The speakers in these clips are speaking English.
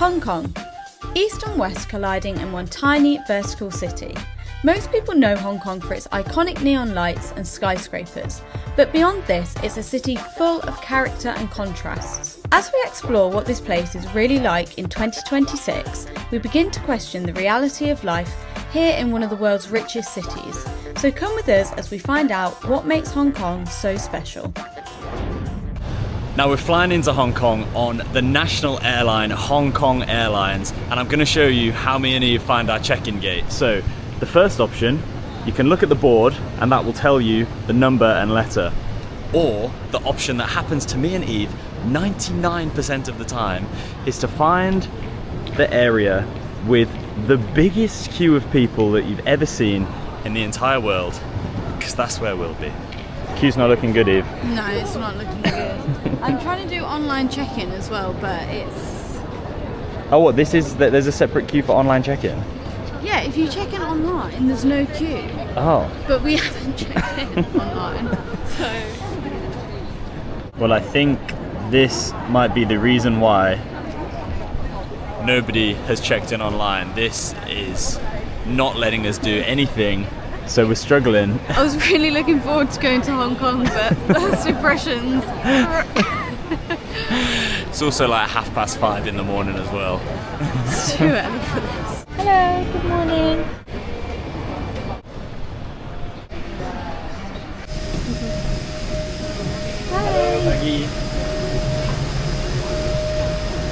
Hong Kong. East and west colliding in one tiny vertical city. Most people know Hong Kong for its iconic neon lights and skyscrapers, but beyond this, it's a city full of character and contrasts. As we explore what this place is really like in 2026, we begin to question the reality of life here in one of the world's richest cities. So come with us as we find out what makes Hong Kong so special. Now we're flying into Hong Kong on the national airline, Hong Kong Airlines, and I'm going to show you how me and Eve find our check-in gate. So the first option, you can look at the board and that will tell you the number and letter. Or the option that happens to me and Eve 99% of the time is to find the area with the biggest queue of people that you've ever seen in the entire world, because that's where we'll be. Queue's not looking good, Eve. No, it's not looking good. I'm trying to do online check-in as well, but it's... Oh, what, there's a separate queue for online check-in? Yeah, if you check in online, there's no queue. Oh. But we haven't checked in online, so... Well, I think this might be the reason why nobody has checked in online. This is not letting us do anything, so we're struggling. I was really looking forward to going to Hong Kong, but first impressions. It's also like 5:30 in the morning as well. It's too early for this. Hello, good morning. Hello, Maggie.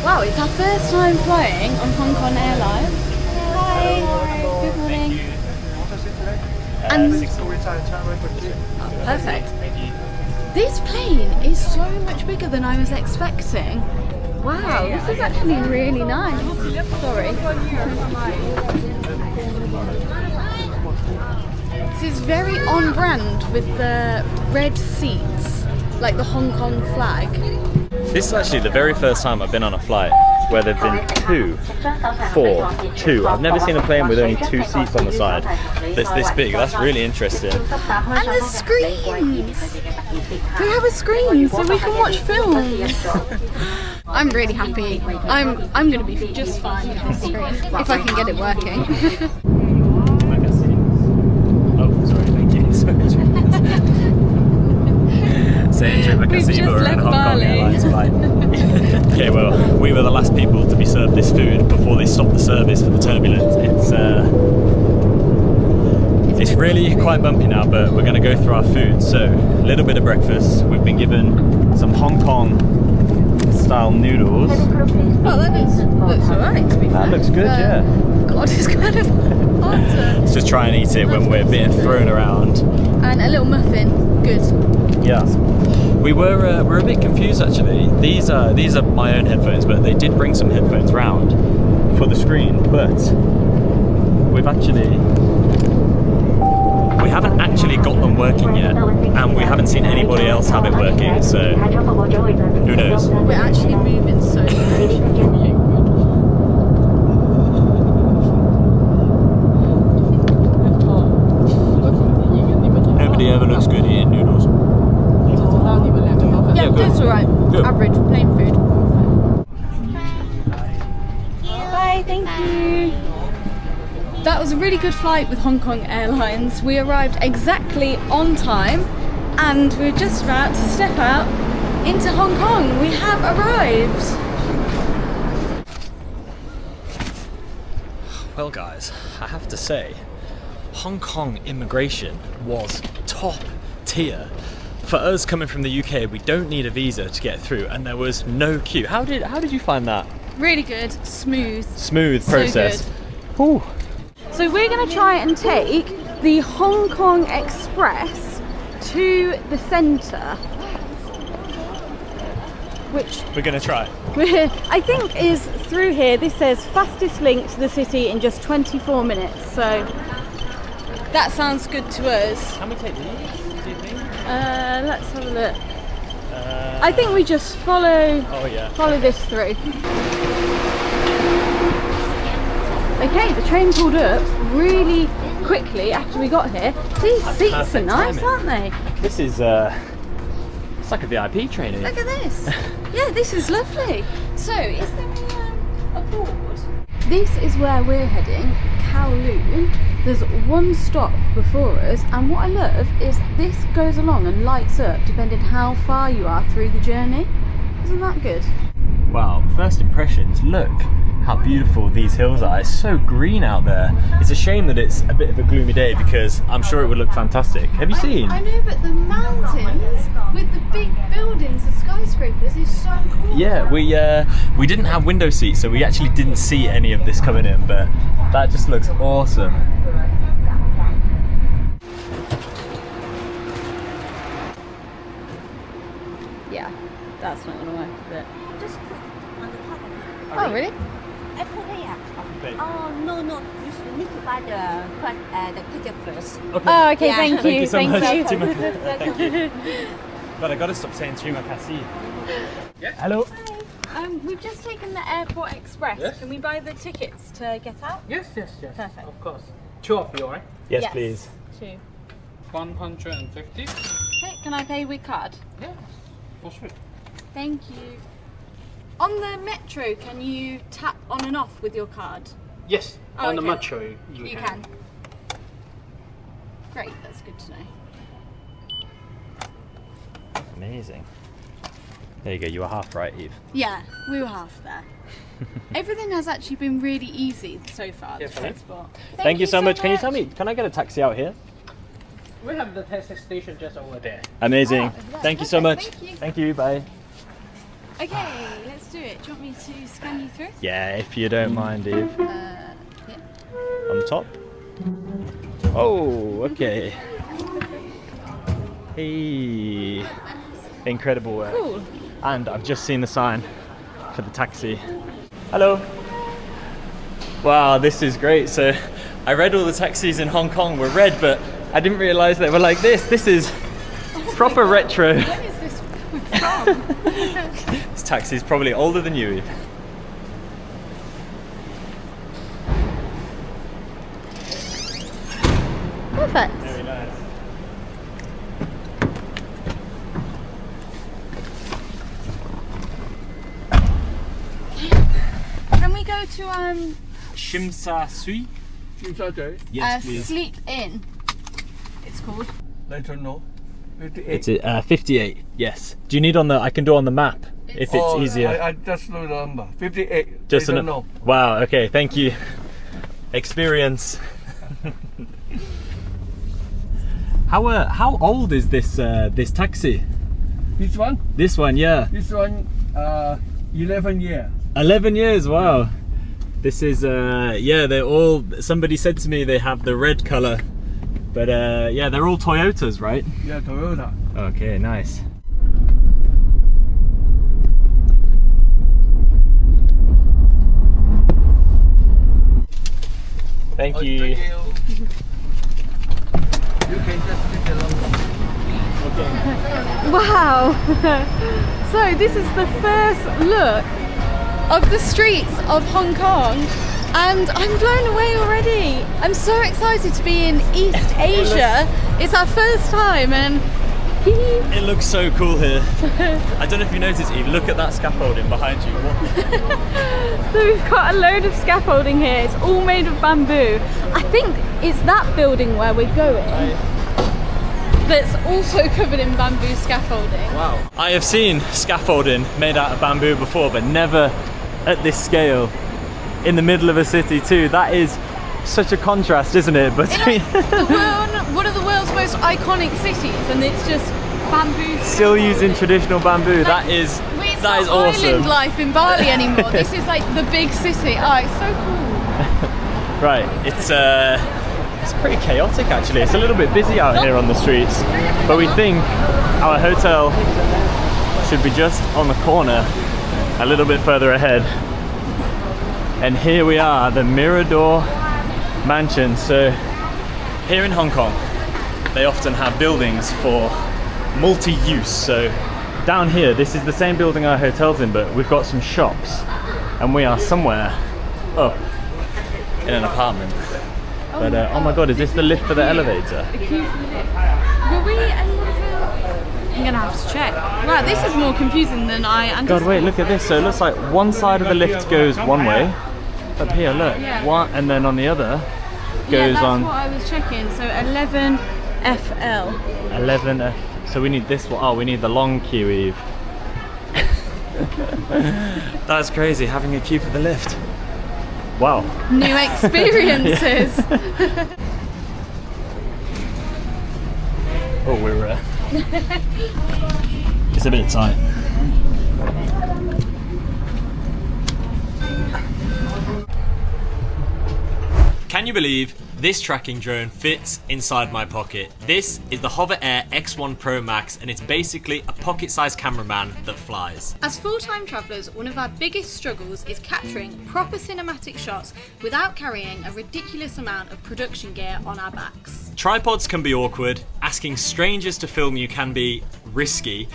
Wow, it's our first time flying on Hong Kong Airlines. Hi. Good morning. And perfect. This plane is so much bigger than I was expecting. Wow, this is actually really nice. Sorry. This is very on brand with the red seats, like the Hong Kong flag. this is actually the very first time I've been on a flight where there've been two. I've never seen a plane with only 2 seats on the side that's this big. That's really interesting. And the screens! We have a screen so we can watch films. I'm really happy. I'm going to be just fine with this screen if I can get it working. Oh, sorry, thank you. Same trip, I see, but we're in Hong Kong Airlines flight. Okay, well, we were the last people to be served this food before they stopped the service for the turbulence. It's really quite bumpy now, but we're going to go through our food. So, a little bit of breakfast. We've been given some Hong Kong style noodles. Oh, that looks alright to be fair. That looks good, yeah. God, it's kind of hard to... Let's just try and eat it when we're being thrown around. And a little muffin, good. Yeah. We're a bit confused actually. These are my own headphones, but they did bring some headphones round for the screen, but we haven't actually got them working yet, and we haven't seen anybody else have it working, so who knows? We're actually moving so much. Nobody ever looks good eating noodles. Yeah, that's alright. Average, plain food. Bye, thank you. That was a really good flight with Hong Kong Airlines. We arrived exactly on time and we're just about to step out into Hong Kong. We have arrived. Well guys, I have to say, Hong Kong immigration was top tier. For us coming from the UK, we don't need a visa to get through, and there was no queue. How did you find that? Really good, smooth. Smooth process. So Ooh. So we're going to try and take the Hong Kong Express to the centre, which We're going to try. I think is through here. This says fastest link to the city in just 24 minutes. So that sounds good to us. Can we take these, do you think? Let's have a look. I think we just follow this through. Okay, the train pulled up really quickly after we got here. These seats are nice, aren't they? This is it's like a VIP train. Look at this. Yeah, this is lovely. So, is there a board this is where we're heading, Kowloon. There's one stop before us, and what I love is this goes along and lights up depending how far you are through the journey. Isn't that good? Wow, first impressions, look how beautiful these hills are. It's so green out there. It's a shame that it's a bit of a gloomy day because I'm sure it would look fantastic. Have you seen? I know, but the mountains with the big buildings, the skyscrapers is so cool. Yeah, we didn't have window seats, so we actually didn't see any of this coming in, but that just looks awesome. Yeah, that's not gonna work, is it? Just put on the top of it. Oh, really? I put it here. Okay. Oh, no. You need to buy the ticket first. Okay. Oh, okay, Yeah. thank you. Thank you so much. you. Thank you. But I gotta stop saying terima kasih. Yeah. Hello. We've just taken the Airport Express. Yes. Can we buy the tickets to get out? Yes. Perfect. Of course. 2 of you, right? Yes, please. 2. 150. Okay, can I pay with card? Yeah. For sure. Thank you. On the metro, can you tap on and off with your card? Yes. Oh, on the okay. metro, you can. Great, that's good to know. Amazing. There you go, you were half right, Eve. Yeah, we were half there. Everything has actually been really easy so far, the Yes, ma'am. transport. Thank you so much. Can you tell me, can I get a taxi out here? We have the taxi station just over there. Amazing. Oh, Thank you so much. perfect. Thank you. Thank you, bye. Okay, let's do it. Do you want me to scan you through? Yeah, if you don't mind, Eve. Yeah. On top. Oh, okay. Hey. Incredible work. Cool. And I've just seen the sign for the taxi. Hello. Wow, this is great. So I read all the taxis in Hong Kong were red, but I didn't realize they were like this. This is proper retro. When is this from? This taxi is probably older than you, Eve. Perfect. Very nice. Can we go to Shimsa Sui? Yes, please. Sleep In? It's called. Later, no. It's 58. Yes. Do you need on the? I can do on the map if it's easier. I just know the number. 58. Just I an, don't know. Wow. Okay. Thank you. Experience. How old is this this taxi? This one? This one, yeah. This one, 11 years. 11 years. Wow. This is yeah. They're all. Somebody said to me they have the red color, but yeah, they're all Toyotas, right? Yeah, Toyota. Okay. Nice. Thank you. Thank you. You can just take the number. Wow! So this is the first look of the streets of Hong Kong, and I'm blown away already. I'm so excited to be in East Asia. It's our first time, and It looks so cool here. I don't know if you noticed, Eve, look at that scaffolding behind you. so we've got a load of scaffolding here. It's all made of bamboo. I think it's that building where we're going that's also covered in bamboo scaffolding. Wow. I have seen scaffolding made out of bamboo before, but never at this scale in the middle of a city too. That is such a contrast, isn't it? Between One of the world's most iconic cities, and it's just bamboo. still using traditional bamboo. That is It's that not is awesome. island life in Bali anymore. This is like the big city. Oh, it's so cool. Right, it's pretty chaotic actually. It's a little bit busy out here on the streets, but we think our hotel should be just on the corner, a little bit further ahead. And here we are, the Mirador Mansion. So here in Hong Kong, they often have buildings for multi-use. So down here, this is the same building our hotel's in, but we've got some shops, and we are somewhere up in an apartment. But oh my god, is this the lift for the elevator? Were we able to? I'm gonna have to check. Wow, this is more confusing than I anticipated. God, wait, look at this. So it looks like one side of the lift goes one way, Up here, look. Yeah. One, and then on the other Yeah, goes that's on what I was checking. So 11FL. 11F. So we need this one. Oh, we need the long queue, Eve. That's crazy, having a queue for the lift. Wow. New experiences. Oh, we're it's a bit tight. Can you believe this tracking drone fits inside my pocket? This is the Hover Air X1 Pro Max, and it's basically a pocket-sized cameraman that flies. As full-time travellers, one of our biggest struggles is capturing proper cinematic shots without carrying a ridiculous amount of production gear on our backs. Tripods can be awkward, asking strangers to film you can be risky,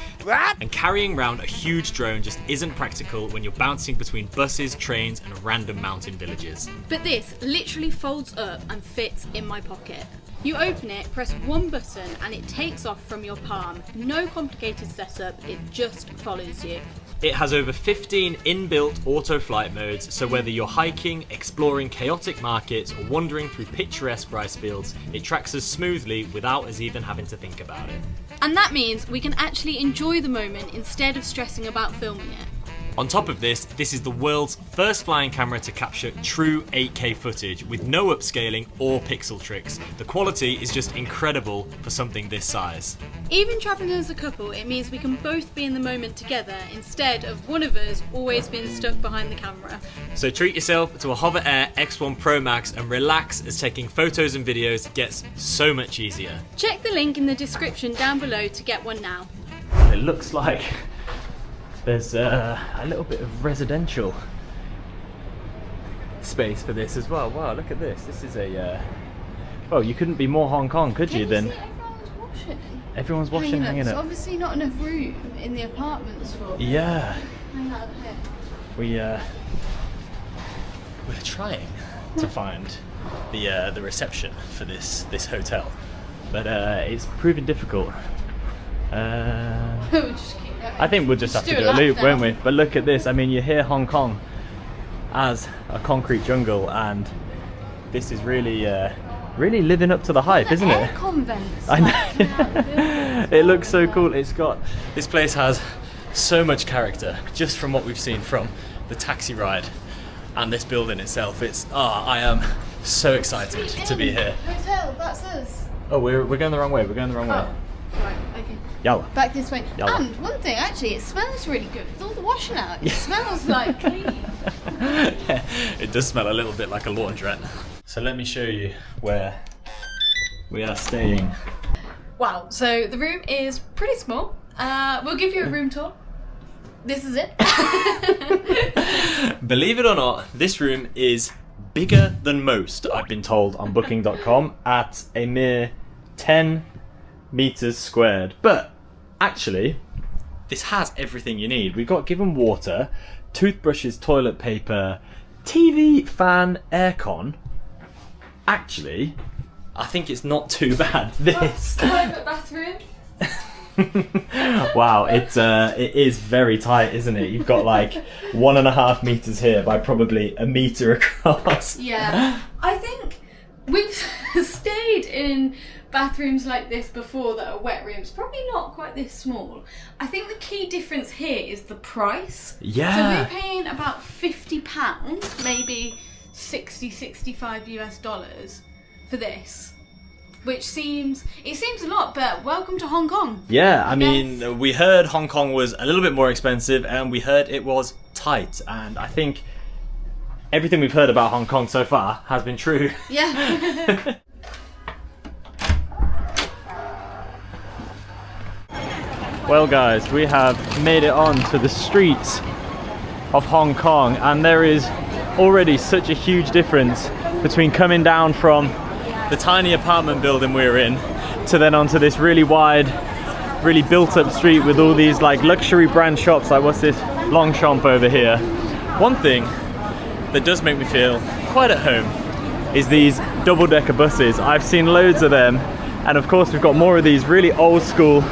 and carrying around a huge drone just isn't practical when you're bouncing between buses, trains, and random mountain villages. But this literally folds up and fits in my pocket. You open it, press one button, and it takes off from your palm. No complicated setup, it just follows you. It has over 15 inbuilt auto flight modes, so whether you're hiking, exploring chaotic markets, or wandering through picturesque rice fields, it tracks us smoothly without us even having to think about it. And that means we can actually enjoy the moment instead of stressing about filming it. On top of this, this is the world's first flying camera to capture true 8K footage with no upscaling or pixel tricks. The quality is just incredible for something this size. Even travelling as a couple, it means we can both be in the moment together instead of one of us always being stuck behind the camera. So treat yourself to a Hover Air X1 Pro Max and relax as taking photos and videos gets so much easier. Check the link in the description down below to get one now. It looks like there's a little bit of residential space for this as well. Wow, look at this. This is a... well, you couldn't be more Hong Kong, could you then? Everyone's washing. Everyone's washing, hanging There's up. obviously not enough room in the apartments for... Yeah. Hang out here. We're trying to find the reception for this hotel, but it's proving difficult. We'll just keep going. I think we'll just have to do a do a lap loop, now. won't we? But look at this. I mean, you hear Hong Kong as a concrete jungle, and this is really really living up to the hype, isn't it? Aircon vents. I like, coming out of the building know. as It well. looks so cool. This place has so much character just from what we've seen from the taxi ride and this building itself. I am so excited to be here. Hotel, that's us. Oh, we're going the wrong way. We're going the wrong way. Oh, right, okay. Yalla. Back this way. Yalla. And one thing, actually, it smells really good. With all the washing out, it smells like clean. Yeah, it does smell a little bit like a laundrette. So let me show you where we are staying. Wow, so the room is pretty small. We'll give you a room tour. This is it. Believe it or not, this room is bigger than most, I've been told on booking.com, at a mere 10 meters squared. But actually, this has everything you need. We've got given water, toothbrushes, toilet paper, TV, fan, aircon. Actually, I think it's not too bad. This. Private bathroom. Wow, it is very tight, isn't it? You've got like 1.5 meters here by probably a meter across. Yeah. I think we've stayed in bathrooms like this before that are wet rooms, probably not quite this small. I think the key difference here is the price. Yeah. So we're paying about £50, maybe 65 US dollars for this. Which seems a lot, but welcome to Hong Kong. Yeah, I mean, we heard Hong Kong was a little bit more expensive, and we heard it was tight, and I think everything we've heard about Hong Kong so far has been true. Yeah. Well guys, we have made it on to the streets of Hong Kong, and there is already such a huge difference between coming down from the tiny apartment building we're in to then onto this really wide, really built up street with all these like luxury brand shops, like what's this Longchamp over here. One thing that does make me feel quite at home is these double-decker buses. I've seen loads of them, and of course we've got more of these really old school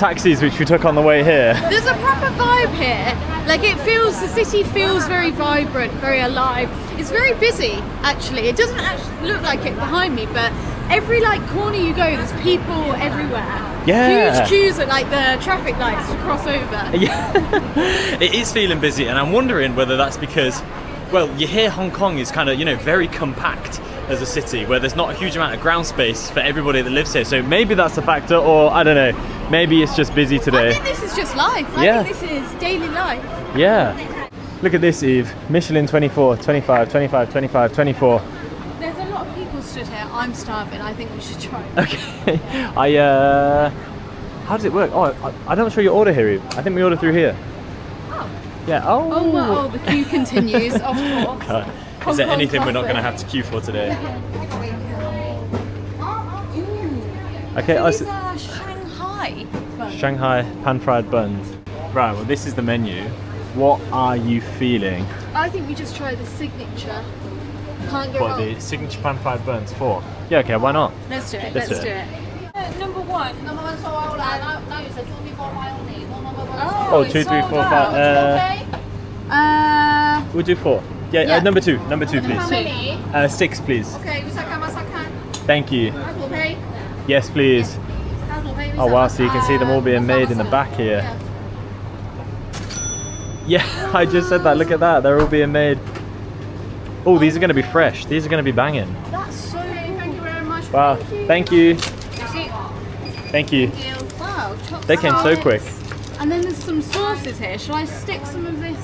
taxis which we took on the way here. There's a proper vibe here. Like the city feels very vibrant, very alive. It's very busy actually. It doesn't actually look like it behind me, but every like corner you go, there's people everywhere. Yeah. Huge queues at like the traffic lights to cross over. Yeah. It is feeling busy, and I'm wondering whether that's because, well, you hear Hong Kong is kind of, you know, very compact as a city where there's not a huge amount of ground space for everybody that lives here. So maybe that's a factor, or I don't know, maybe it's just busy today. I think this is just life. I think this is daily life. Yeah. Look at this, Eve. Michelin 24, 25, 25, 25, 24. There's a lot of people stood here. I'm starving. I think we should try. Okay. How does it work? Oh, I'm not sure your order here, Eve. I think we order through here. Oh. Yeah. Oh. Oh, well, the queue continues, of course. God. Is there anything we're not going to have to queue for today? Okay. So these are Shanghai buns. Shanghai pan-fried buns. Right. Well, this is the menu. What are you feeling? I think we just try the signature. Can't go What, wrong. the signature pan-fried buns for? Yeah. Okay. Why not? Let's do it. Let's Let's do do it. it. Number one. Number one sold out. Now you said 2, 3, 4, 5 only. No number one. Oh, 2, 3, 4, 5. We'll do 4. Yeah. Yeah. Number 2. Number 2, please. How many? 6, please. Okay, Thank you. Yes, please. Oh wow, so you can see them all being made in the back here. Yeah, I just said that. Look at that. They're all being made. Oh, these are going to be fresh. These are going to be banging. That's so cool. Thank you very much. Wow. Thank you. Thank you. Wow. chopped They came so scallops. quick. And then there's some sauces here. Shall I stick some of this?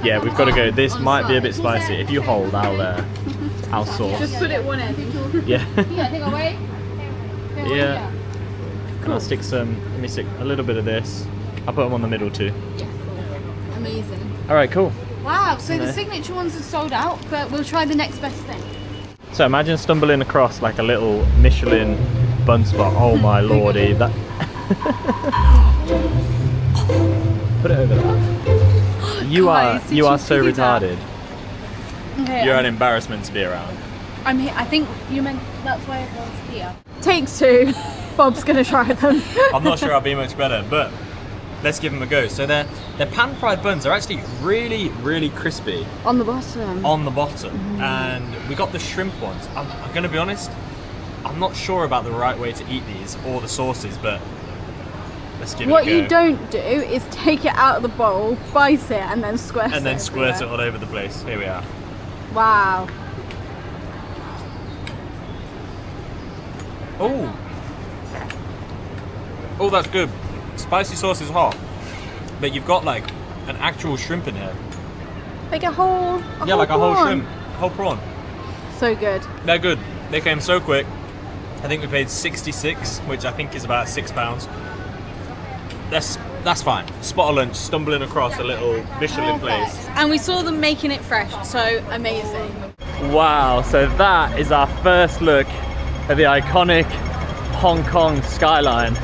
Yeah, we've got to go. This On might be a side. bit spicy. If you hold, I'll sauce. Just put it one end. Yeah. away. Yeah. And I'll stick some. Let me stick a little bit of this. I'll put them on the middle too. Amazing. All right, cool. Wow, so Okay. the signature ones are sold out, but we'll try the next best thing. So imagine stumbling across like a little Michelin bun spot. Oh my lordy, that. Put it over there. You Guys, did you are you so see that? retarded. Okay, You're an embarrassment to be around. I'm here. I think you meant that's why everyone's here. Takes 2. Bob's gonna try them. I'm not sure I'll be much better, but let's give them a go. So their pan-fried buns are actually really, really crispy On the bottom. on the bottom, and we got the shrimp ones. I'm going to be honest, I'm not sure about the right way to eat these or the sauces, but let's give What it a go. you don't do is take it out of the bowl, bite it, and then squirt it. And then squirt it everywhere. all over the place. Here we are. Wow. Oh, oh, that's good. Spicy sauce is hot, but you've got like an actual shrimp in here. Like a whole Like a whole prawn. shrimp, whole prawn. So good. They're good. They came so quick. I think we paid 66, which I think is about £6. That's fine. Spot of lunch, stumbling across a little Michelin place. And we saw them making it fresh, so amazing. Wow, so that is our first look at the iconic Hong Kong skyline.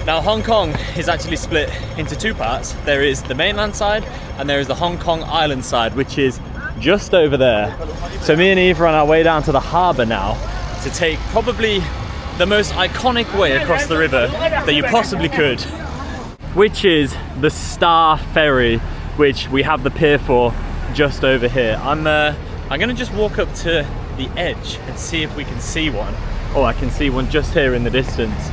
Now Hong Kong is actually split into 2 parts. There is the mainland side and there is the Hong Kong island side, which is just over there. So me and Eve are on our way down to the harbour now to take probably the most iconic way across the river that you possibly could, which is the Star Ferry, which we have the pier for just over here. I'm gonna just walk up to the edge and see if we can see one. Oh, I can see one just here in the distance.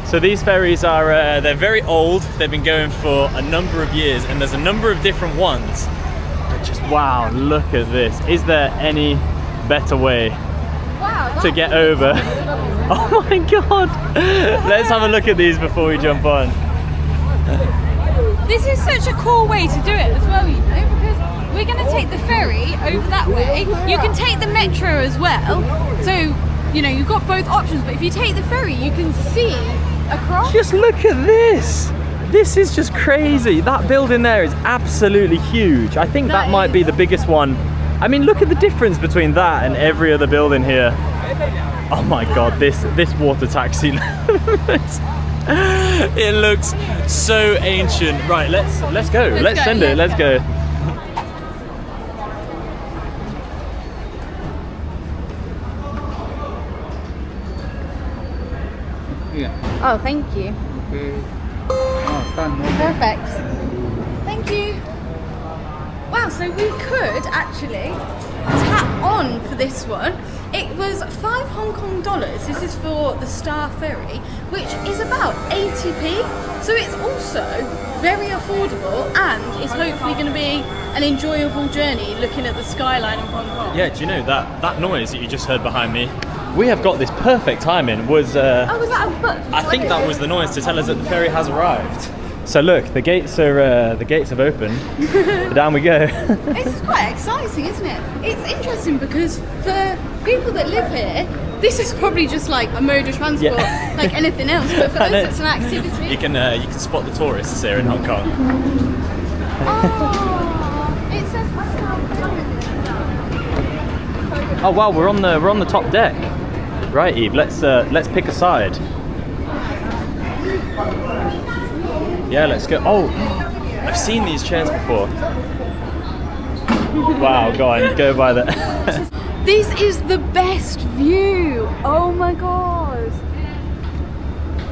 So these ferries are, they're very old. They've been going for a number of years and there's a number of different ones. But just, wow, look at this. Is there any better way to get over? Oh my God. Let's have a look at these before we jump on. This is such a cool way to do it as well, you know, because we're going to take the ferry over that way. You can take the metro as well. So, you know, you've got both options, but if you take the ferry, you can see across. Just look at this. This is just crazy. That building there is absolutely huge. I think that might be the biggest one. I mean, look at the difference between that and every other building here. Oh my God, this water taxi. It looks so ancient. Right, let's go. Let's send it. Let's go. Yeah. Oh, thank you. Okay. Oh, done. Okay. Perfect. Thank you. Wow, so we could actually tap on for this one. It was $5 Hong Kong. This is for the Star Ferry, which is about 80p. So it's also very affordable and it's hopefully going to be an enjoyable journey looking at the skyline of Hong Kong. Yeah, do you know that noise that you just heard behind me? We have got this perfect timing. Oh, was that a book? I think that was the noise to tell us that the ferry has arrived. So look, the gates have opened. Down we go. This is quite exciting, isn't it? It's interesting because for people that live here, this is probably just like a mode of transport, like anything else. But for us, it's an activity. You can spot the tourists here in Hong Kong. Oh, it says the Star Ferry. Oh wow, we're on the top deck. Right, Eve. Let's pick a side. Yeah, let's go. Oh, I've seen these chairs before. Wow, go on, go by that. This is the best view. Oh my god.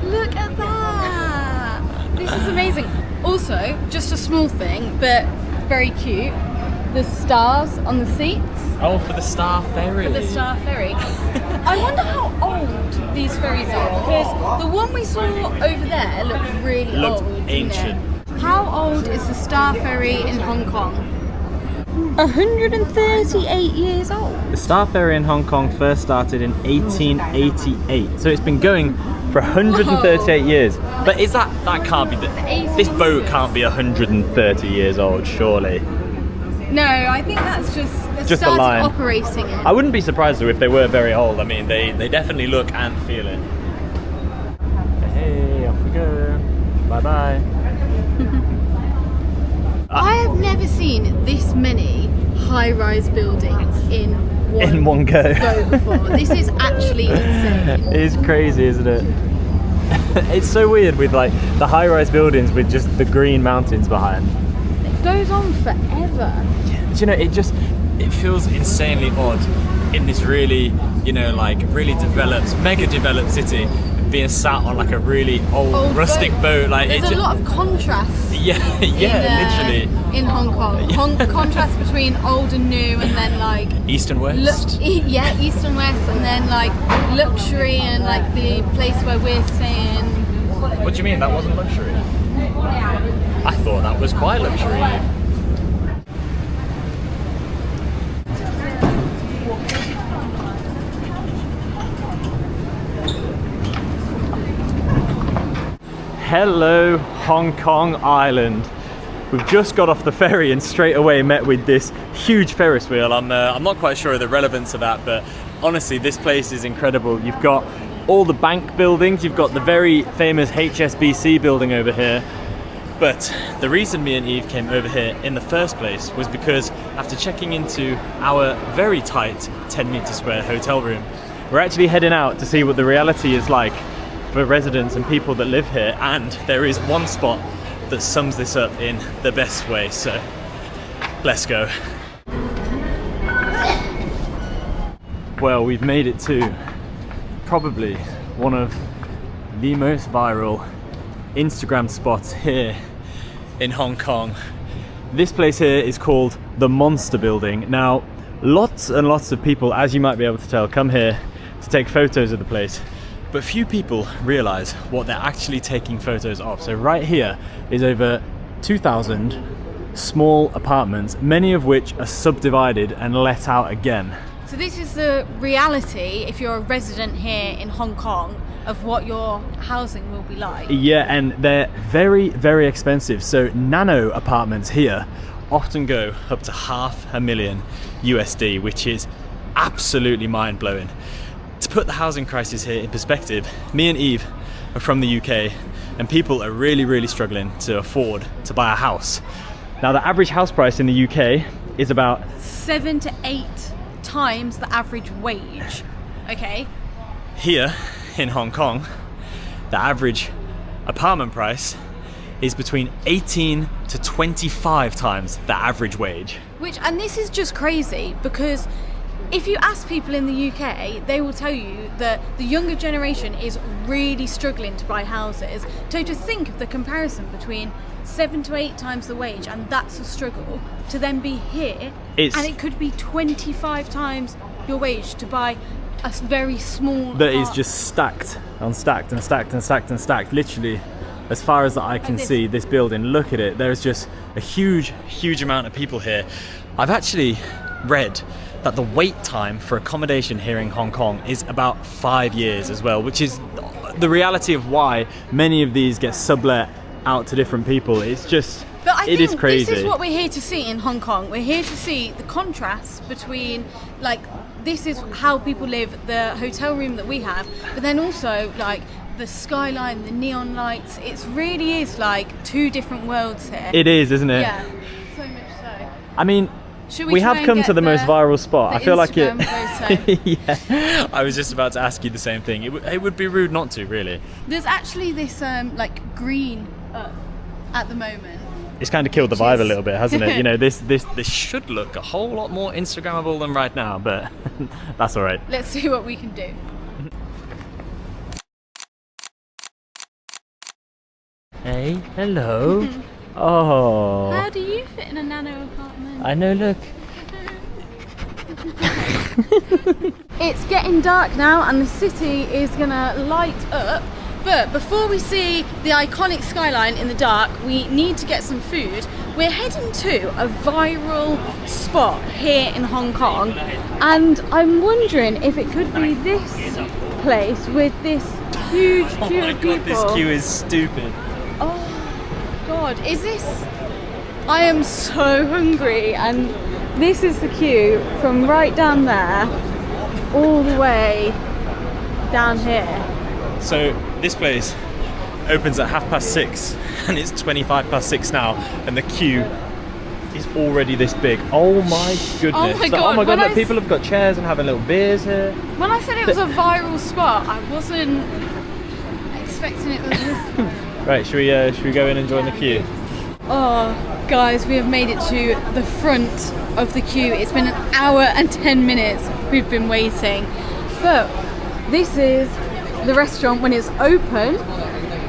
Look at that. This is amazing. Also, just a small thing, but very cute. The stars on the seats. Oh, for the Star Ferry. For the Star Ferry. I wonder how old these ferries are, because the one we saw over there looked really Looked old. ancient. Didn't it? How old is the Star Ferry in Hong Kong? 138 years old. The Star Ferry in Hong Kong first started in 1888, so it's been going for 138 years. But is that can't be this boat can't be 130 years old, surely? No, I think that's just the started line. Operating it. I wouldn't be surprised though if they were very old. I mean, they definitely look and feel it. Hey, off we go. Bye bye. I have never seen this many high-rise buildings in one go before. This is actually insane. It is crazy, isn't it? It's so weird with like the high-rise buildings with just the green mountains behind. It goes on forever. Do you know, it feels insanely odd in this really, like really developed, mega developed city, being sat on like a really old rustic boat. Like there's a lot of contrast. Literally. In Hong Kong, contrast between old and new, and then like East and West. East and West, and then like luxury and like the place where we're staying. What do you mean that wasn't luxury? I thought that was quite luxury. Hello, Hong Kong Island. We've just got off the ferry and straight away met with this huge Ferris wheel. I'm not quite sure of the relevance of that, but honestly, this place is incredible. You've got all the bank buildings, you've got the very famous HSBC building over here. But the reason me and Eve came over here in the first place was because after checking into our very tight 10-meter square hotel room, we're actually heading out to see what the reality is like for residents and people that live here, and there is one spot that sums this up in the best way, so let's go. Well, we've made it to probably one of the most viral Instagram spots here in Hong Kong. This place here is called the Monster Building. Now, lots and lots of people, as you might be able to tell, come here to take photos of the place. But few people realise what they're actually taking photos of. So right here is over 2,000 small apartments, many of which are subdivided and let out again. So this is the reality, if you're a resident here in Hong Kong, of what your housing will be like. Yeah, and they're very, very expensive. So nano apartments here often go up to $500,000 USD, which is absolutely mind-blowing. To put the housing crisis here in perspective, me and Eve are from the UK, and people are really, really struggling to afford to buy a house. Now, the average house price in the UK is about 7 to 8 times the average wage. Okay. Here in Hong Kong, the average apartment price is between 18 to 25 times the average wage. And this is just crazy, because if you ask people in the UK, they will tell you that the younger generation is really struggling to buy houses. So to think of the comparison between 7 to 8 times the wage, and that's a struggle, to then be here, and it could be 25 times your wage to buy a very small that is just stacked on stacked and stacked and stacked and stacked, literally as far as the eye can see. This building, look at it, there's just a huge amount of people here. I've actually read that the wait time for accommodation here in Hong Kong is about 5 years as well, which is the reality of why many of these get sublet out to different people. It's just, but I it think is crazy. This is what we're here to see in Hong Kong. We're here to see the contrast between, like, this is how people live, the hotel room that we have, but then also like the skyline, the neon lights. It really is like 2 different worlds here. It is, isn't it? Yeah, so much so. I mean, Should we try have and come get to the most viral spot. I feel like it. Instagram photo? Yeah, I was just about to ask you the same thing. It would be rude not to, really. There's actually this like green up at the moment. It's kind of killed the vibe a little bit, hasn't it? You know, this should look a whole lot more Instagrammable than right now, but that's all right. Let's see what we can do. Hey, hello. Oh. How do you fit in a nano apartment? I know, look. It's getting dark now and the city is gonna light up, but before we see the iconic skyline in the dark, we need to get some food. We're heading to a viral spot here in Hong Kong, and I'm wondering if it could be this place with this huge queue of people. This queue is stupid. Oh God, is this? I am so hungry, and this is the queue from right down there all the way down here. So this place opens at 6:30 and it's 6:25 now, and the queue is already this big. Oh my goodness. Oh my God, look, people have got chairs and having little beers here. When I said it was a viral spot, I wasn't expecting it was this. Right, should we go in and join the queue? Oh, guys, we have made it to the front of the queue. It's been 1 hour and 10 minutes we've been waiting. But this is the restaurant when it's open,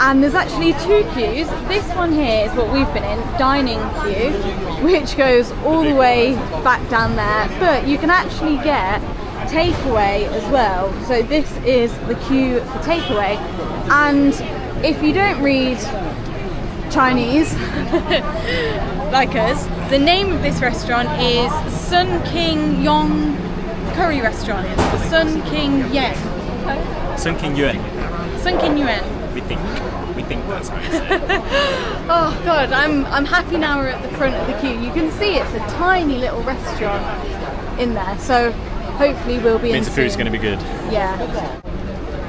and there's actually 2 queues. This one here is what we've been in, dining queue, which goes all the way back down there. But you can actually get takeaway as well. So this is the queue for takeaway. And if you don't read Chinese like us, the name of this restaurant is Sun King Yong Curry Restaurant. It's Sun King Yen. Sun King Yuan. Sun King Yuan. We think that's how you say it. Oh God, I'm happy now we're at the front of the queue. You can see it's a tiny little restaurant in there, so hopefully we'll be in Means the food's going to be good. Yeah.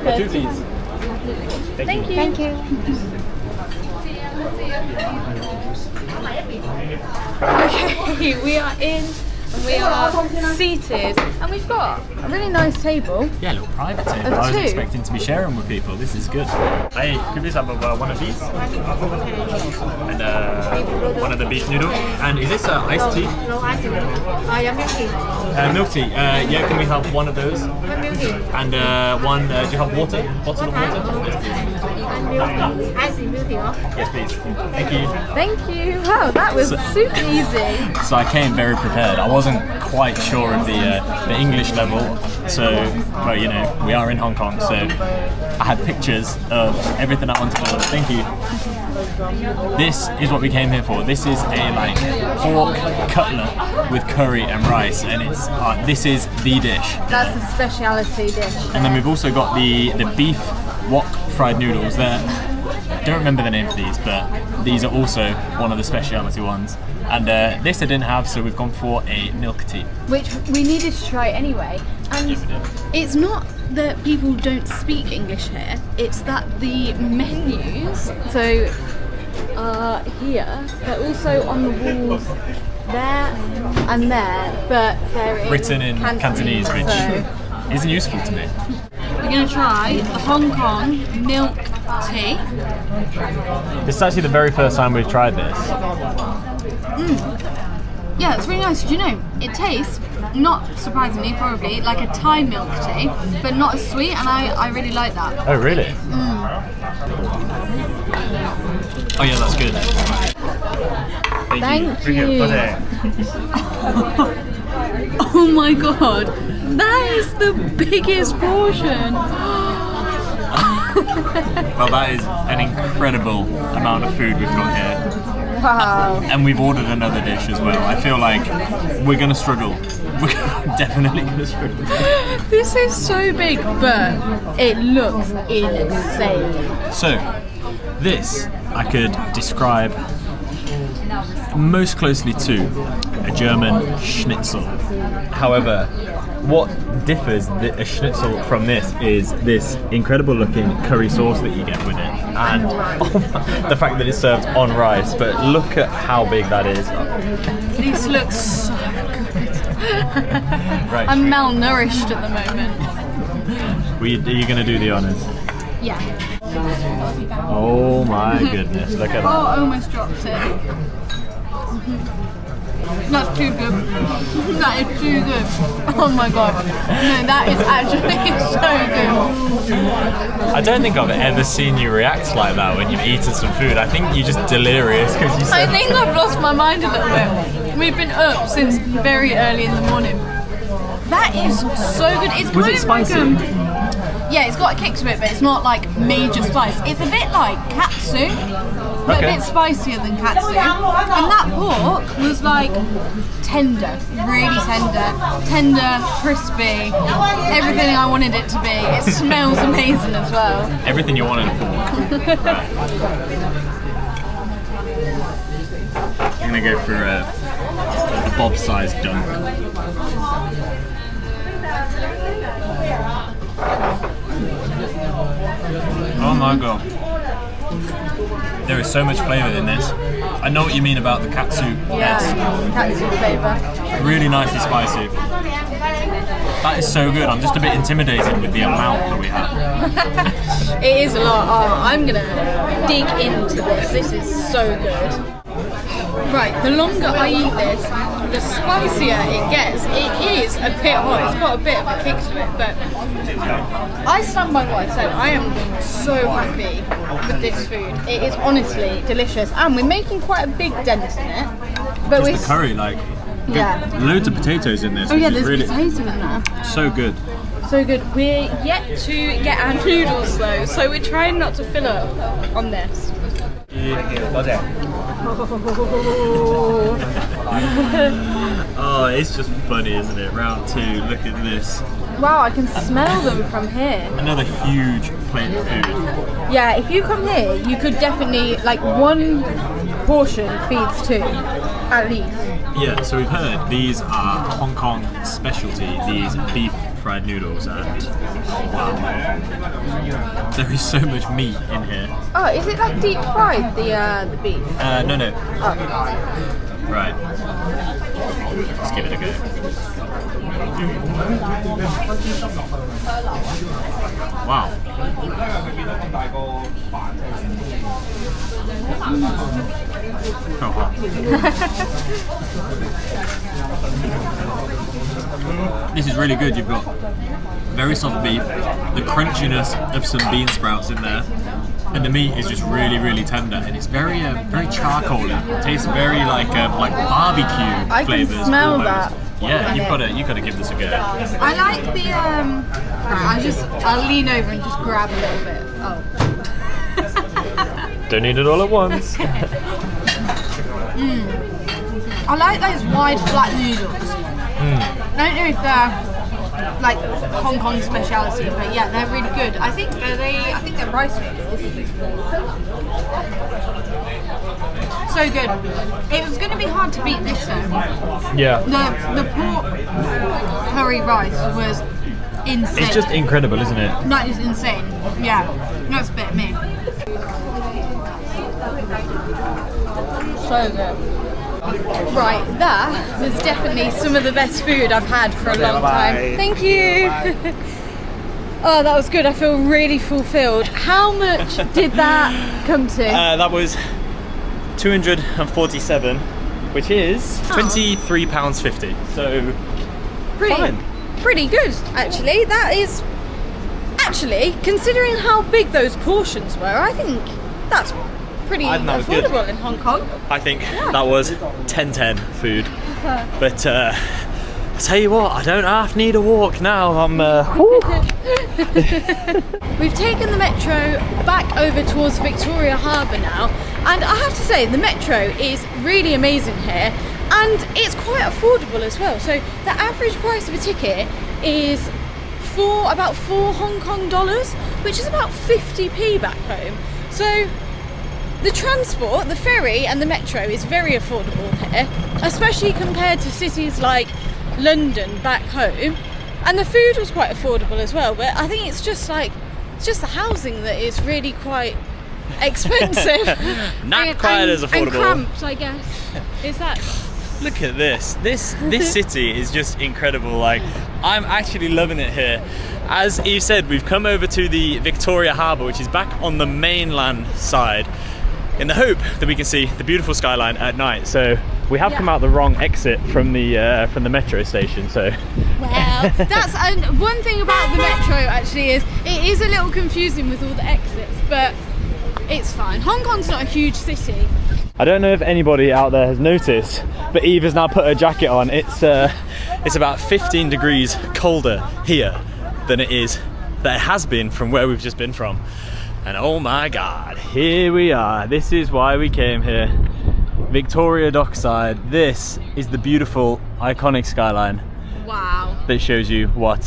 I'll do these. Thank you. Thank you. Okay, we are in and we are seated, and we've got a really nice table. Yeah, a little private table. Of I was 2. expecting to be sharing with people. This is good. Hey, could we have one of these? And one of the beef noodles. And is this iced tea? No ice cream. Milk tea. Milk tea. Yeah, can we have one of those? Milk tea. And one, do you have water? Bottle of water? Yes, please. Ice cream milk tea. Yes, please. Thank you. Thank you. Wow, that was super easy. So I came very prepared. I wasn't quite sure of the English level, so, well, you know, we are in Hong Kong, so I had pictures of everything I wanted to order. Thank you. This is what we came here for. This is a like pork cutlet with curry and rice, and it's this is the dish. That's a speciality dish. And then we've also got the beef wok fried noodles there. I don't remember the name of these, but these are also one of the speciality ones. And this I didn't have, so we've gone for a milk tea. Which we needed to try anyway. And Yeah, we did. it's not that people don't speak English here, it's that the menus, so here, they're also on the walls there and there, but they're Written in Cantonese, which so isn't useful to me. we're going to try the Hong Kong milk tea. This is actually the very first time we've tried this. Yeah, it's really nice. Do you know, it tastes, not surprisingly, probably, like a Thai milk tea, but not as sweet, and I really like that. Oh, really? Oh yeah, that's good. Thank you. Oh my god, that is the biggest portion. Well, that is an incredible amount of food we've got here. Wow. And we've ordered another dish as well. I feel like we're gonna struggle. We're definitely gonna struggle. This is so big, but it looks insane. So, this I could describe most closely to a German schnitzel. However, what differs a schnitzel from this is this incredible looking curry sauce that you get with it, and the fact that it's served on rice. But look at how big that is. This looks so good. Right, I'm malnourished at the moment. are you going to do the honours? Yeah. Oh my goodness, look at Oh, that. I almost dropped it. That's too good. That is too good. Oh my god. No, that is actually so good. I don't think I've ever seen you react like that when you've eaten some food. I think you're just delirious because you I said... think I've lost my mind a little bit. We've been up since very early in the morning. That is so good. It's Was kind it of spicy? like yeah, it's got a kick to it, but it's not like major spice. It's a bit like katsu, but Okay. a bit spicier than katsu. And that pork was like tender, really tender, crispy, everything I wanted it to be. It smells amazing as well. Everything you want in a pork. Right. I'm gonna go for a bob-sized dunk. Oh my god. There is so much flavour in this. I know what you mean about the katsu. Yeah, katsu flavour. It's really nicely spicy. That is so good. I'm just a bit intimidated with the amount that we have. It is a lot. Oh, I'm gonna dig into this. This is so good. Right, the longer I eat this, the spicier it gets. It is a bit hot. It's got a bit of a kick to it, but I stand by what I said. I am so happy with this food. It is honestly delicious, and we're making quite a big dent in it. But Just the curry, like, yeah. loads of potatoes in this. Oh yeah, which is there's really potato in there. so good. So good. We're yet to get our noodles though, so we're trying not to fill up on this. Oh, it's just funny, isn't it? Round two, look at this. Wow, I can smell them from here. Another huge plate of food. Yeah, if you come here, you could definitely, like, one portion feeds two, at least. Yeah, so we've heard these are Hong Kong specialty, these beef fried noodles, and wow, there is so much meat in here. Oh, is it like deep fried, the beef? No. Oh. Right. Let's give it a go. Wow. Oh, wow. This is really good. You've got very soft beef, the crunchiness of some bean sprouts in there, and the meat is just really, really tender, and it's very, very charcoaly. It tastes very like barbecue I flavors. can smell almost. that. Yeah, you've got to give this a go. I like the, I'll lean over and just grab a little bit. Oh. Don't eat it all at once. I like those wide, flat noodles. I don't know if they're like Hong Kong speciality, but yeah, they're really good. I think they're rice noodles. So good. It was going to be hard to beat this though. Yeah. The pork curry rice was insane. It's just incredible, isn't it? That is insane. Yeah, that's a bit me. So good. Right, that was definitely some of the best food I've had for a long time. Thank you. Oh, that was good. I feel really fulfilled. How much did that come to? That was 247. which is £23.50. So fine. Pretty good, actually. That is actually, considering how big those portions were, I think that's pretty I think that was good. affordable in Hong Kong. I think that was 10/10 food. But I tell you what, I don't half need a walk now. I'm We've taken the metro back over towards Victoria Harbour now, and I have to say the metro is really amazing here, and it's quite affordable as well. So the average price of a ticket is about 4 Hong Kong dollars, which is about 50p back home. So the transport, the ferry and the metro is very affordable here, especially compared to cities like London back home. And the food was quite affordable as well, but I think it's just the housing that is really quite expensive. Not quite as affordable. And cramped, I guess. Is that? Look at this. This city is just incredible. Like, I'm actually loving it here. As Eve said, we've come over to the Victoria Harbour, which is back on the mainland side, in the hope that we can see the beautiful skyline at night. So we have come out the wrong exit from the metro station. So well, that's one thing about the metro actually is it is a little confusing with all the exits, but it's fine. Hong Kong's not a huge city. I don't know if anybody out there has noticed, but Eve has now put her jacket on. It's about 15 degrees colder here than it has been from where we've just been from. And oh my God, here we are. This is why we came here. Victoria Dockside. This is the beautiful, iconic skyline. Wow. That shows you what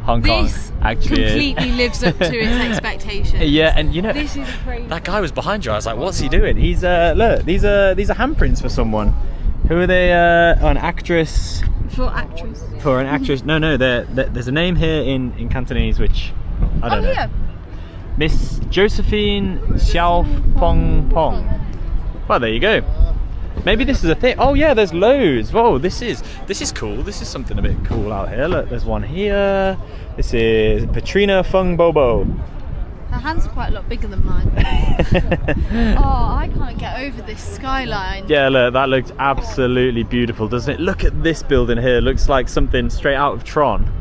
Hong Kong actually completely lives up to its expectations. Yeah, and you know, this is crazy. That guy was behind you. I was like, what's he doing? He's look, these are handprints for someone. Who are they? An actress. For actress. For an actress. No, there's a name here in Cantonese which I don't know. Yeah. Miss Josephine Xiao Pong Pong. Well, there you go. Maybe this is a thing. Oh yeah, there's loads. Whoa, this is cool. This is something a bit cool out here. Look, there's one here. This is Patrina Fung Bobo. Her hands are quite a lot bigger than mine. Oh, I can't get over this skyline. Yeah, look, that looks absolutely beautiful, doesn't it? Look at this building here. Looks like something straight out of Tron.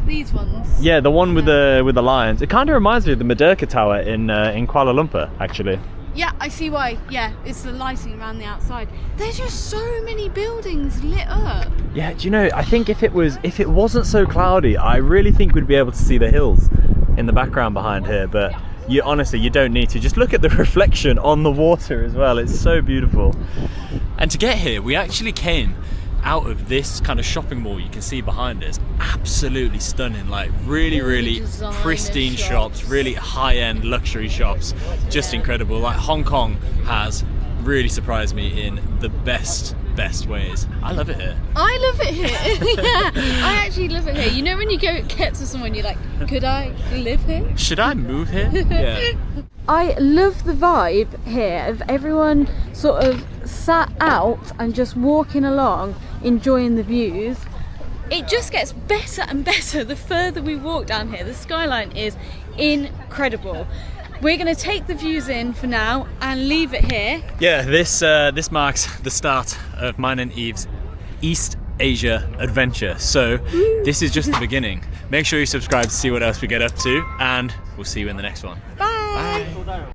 These ones? Yeah, the one with the lions. It kind of reminds me of the Merdeka Tower in Kuala Lumpur, actually. Yeah, I see why. Yeah, it's the lighting around the outside. There's just so many buildings lit up. Yeah, do you know, I think if it wasn't so cloudy, I really think we'd be able to see the hills in the background behind here, but you honestly, you don't need to. Just look at the reflection on the water as well. It's so beautiful. And to get here, we actually came out of this kind of shopping mall you can see behind us. Absolutely stunning, like really pristine shops, really high-end luxury shops, just incredible. Like Hong Kong has really surprised me in the best ways. I love it here. I love it here. Yeah, I actually love it here. You know when you get to someone, you're like, could I live here? Should I move here? Yeah. I love the vibe here of everyone sort of sat out and just walking along, enjoying the views. It just gets better and better the further we walk down here. The skyline is incredible. We're going to take the views in for now and leave it here. Yeah, this marks the start of mine and Eve's East Asia adventure. So this is just the beginning. Make sure you subscribe to see what else we get up to, and we'll see you in the next one. Bye. Bye.